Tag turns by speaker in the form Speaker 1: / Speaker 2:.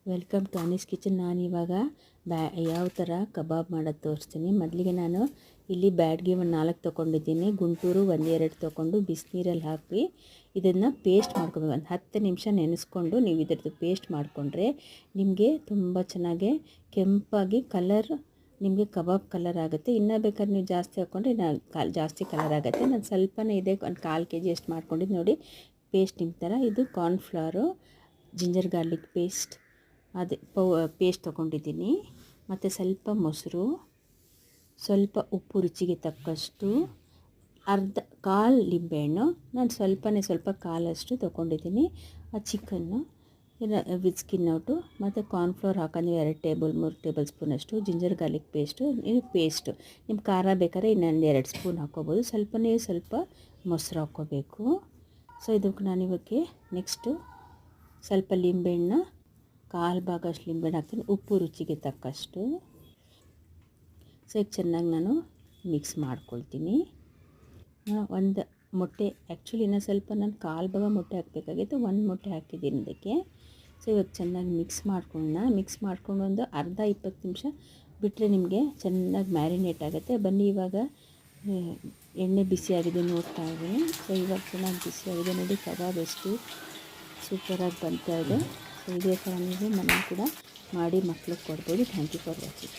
Speaker 1: Welcome to Anees kitchen. ನಾನಿವಾಗ ಯಾವ ಥರ ಕಬಾಬ್ ಮಾಡೋದು ತೋರಿಸ್ತೀನಿ. ಮೊದಲಿಗೆ ನಾನು ಇಲ್ಲಿ ಬ್ಯಾಡ್ಗೆ ಒಂದು 4 ತೊಗೊಂಡಿದ್ದೀನಿ. ಗುಂಟೂರು 1-2 ತೊಗೊಂಡು ಬಿಸಿನೀರಲ್ಲಿ ಹಾಕಿ ಇದನ್ನು ಪೇಸ್ಟ್ ಮಾಡ್ಕೊಬೇಕು. ಒಂದು 10 ನಿಮಿಷ ನೆನೆಸ್ಕೊಂಡು ನೀವು ಇದ್ರದ್ದು ಪೇಸ್ಟ್ ಮಾಡಿಕೊಂಡ್ರೆ ನಿಮಗೆ ತುಂಬ ಚೆನ್ನಾಗಿ ಕೆಂಪಾಗಿ ಕಲರ್, ನಿಮಗೆ ಕಬಾಬ್ ಕಲರ್ ಆಗುತ್ತೆ. ಇನ್ನೂ ಬೇಕಾದ್ರೆ ನೀವು ಜಾಸ್ತಿ ಹಾಕ್ಕೊಂಡ್ರೆ ಜಾಸ್ತಿ ಕಲರ್ ಆಗುತ್ತೆ. ನಾನು ಸ್ವಲ್ಪನೇ ಇದೆ, ಒಂದು 1/4 kg ಅಷ್ಟು ಮಾಡ್ಕೊಂಡಿದ್ದು ನೋಡಿ. ಪೇಸ್ಟ್ ನಿಮ್ಮ ಥರ ಇದು ಕಾರ್ನ್ಫ್ಲವರು, ಜಿಂಜರ್ ಗಾರ್ಲಿಕ್ ಪೇಸ್ಟ್, ಅದೇ ಪೇಸ್ಟ್ ತೊಗೊಂಡಿದ್ದೀನಿ. ಮತ್ತು ಸ್ವಲ್ಪ ಮೊಸರು, ಸ್ವಲ್ಪ ಉಪ್ಪು ರುಚಿಗೆ ತಕ್ಕಷ್ಟು, ಕಾಲು ಲಿಂಬೆಹಣ್ಣು, ನಾನು ಸ್ವಲ್ಪ ಕಾಲಷ್ಟು ತೊಗೊಂಡಿದ್ದೀನಿ. ಆ ಚಿಕನ್ನು ವಿತ್ ಸ್ಕಿನ್ ಔಟು, ಮತ್ತು ಕಾರ್ನ್ಫ್ಲವರ್ ಹಾಕೊಂಡು 2-3 ಟೇಬಲ್ ಸ್ಪೂನಷ್ಟು, ಜಿಂಜರ್ ಗಾರ್ಲಿಕ್ ಪೇಸ್ಟು, ಪೇಸ್ಟು ನಿಮ್ಮ ಖಾರ ಬೇಕಾದ್ರೆ ಇನ್ನೊಂದು 2 ಸ್ಪೂನ್ ಹಾಕ್ಕೋಬೋದು. ಸ್ವಲ್ಪ ಮೊಸರು ಹಾಕ್ಕೋಬೇಕು. ಸೊ ಇದಕ್ಕೆ ನಾನಿವಕ್ಕೆ ನೆಕ್ಸ್ಟು ಸ್ವಲ್ಪ ಲಿಂಬೆಹಣ್ಣು, 1/4 ಭಾಗ ಅಷ್ಟು ಲಿಂಬೆಹಣ್ಣು ಹಾಕ್ತೀನಿ. ಉಪ್ಪು ರುಚಿಗೆ ತಕ್ಕಷ್ಟು. ಸೊ ಈಗ ಚೆನ್ನಾಗಿ ನಾನು ಮಿಕ್ಸ್ ಮಾಡ್ಕೊಳ್ತೀನಿ. ಒಂದು ಮೊಟ್ಟೆ, ಆ್ಯಕ್ಚುಲಿ ಇನ್ನೂ ಸ್ವಲ್ಪ ನಾನು 1/4 ಭಾಗ ಮೊಟ್ಟೆ ಹಾಕಬೇಕಾಗಿತ್ತು, 1 ಮೊಟ್ಟೆ ಹಾಕಿದ್ದೀನಿ ಇದಕ್ಕೆ. ಸೊ ಇವಾಗ ಚೆನ್ನಾಗಿ ಮಿಕ್ಸ್ ಮಾಡ್ಕೊಂಡು ಒಂದು 10-20 ನಿಮಿಷ ಬಿಟ್ಟರೆ ನಿಮಗೆ ಚೆನ್ನಾಗಿ ಮ್ಯಾರಿನೇಟ್ ಆಗುತ್ತೆ. ಬನ್ನಿ ಇವಾಗ ಎಣ್ಣೆ ಬಿಸಿಯಾಗಿದೆ ನೋಡ್ತಾ ಇದ್ದೀನಿ. ಸೊ ಇವಾಗ ಚೆನ್ನಾಗಿ ಬಿಸಿಯಾಗಿದೆ ನೋಡಿ. ಕಬಾಬ್ ಎಷ್ಟು ಸೂಪರಾಗಿ ಬರ್ತಾ ಇದೆ. ಸೊ ಇದೇ ಥರ ನೀವು ಮನೆ ಕೂಡ ಮಾಡಿ ಮಕ್ಳಿಗೆ ಕೊಡ್ಬೋದು. Thank you for watching.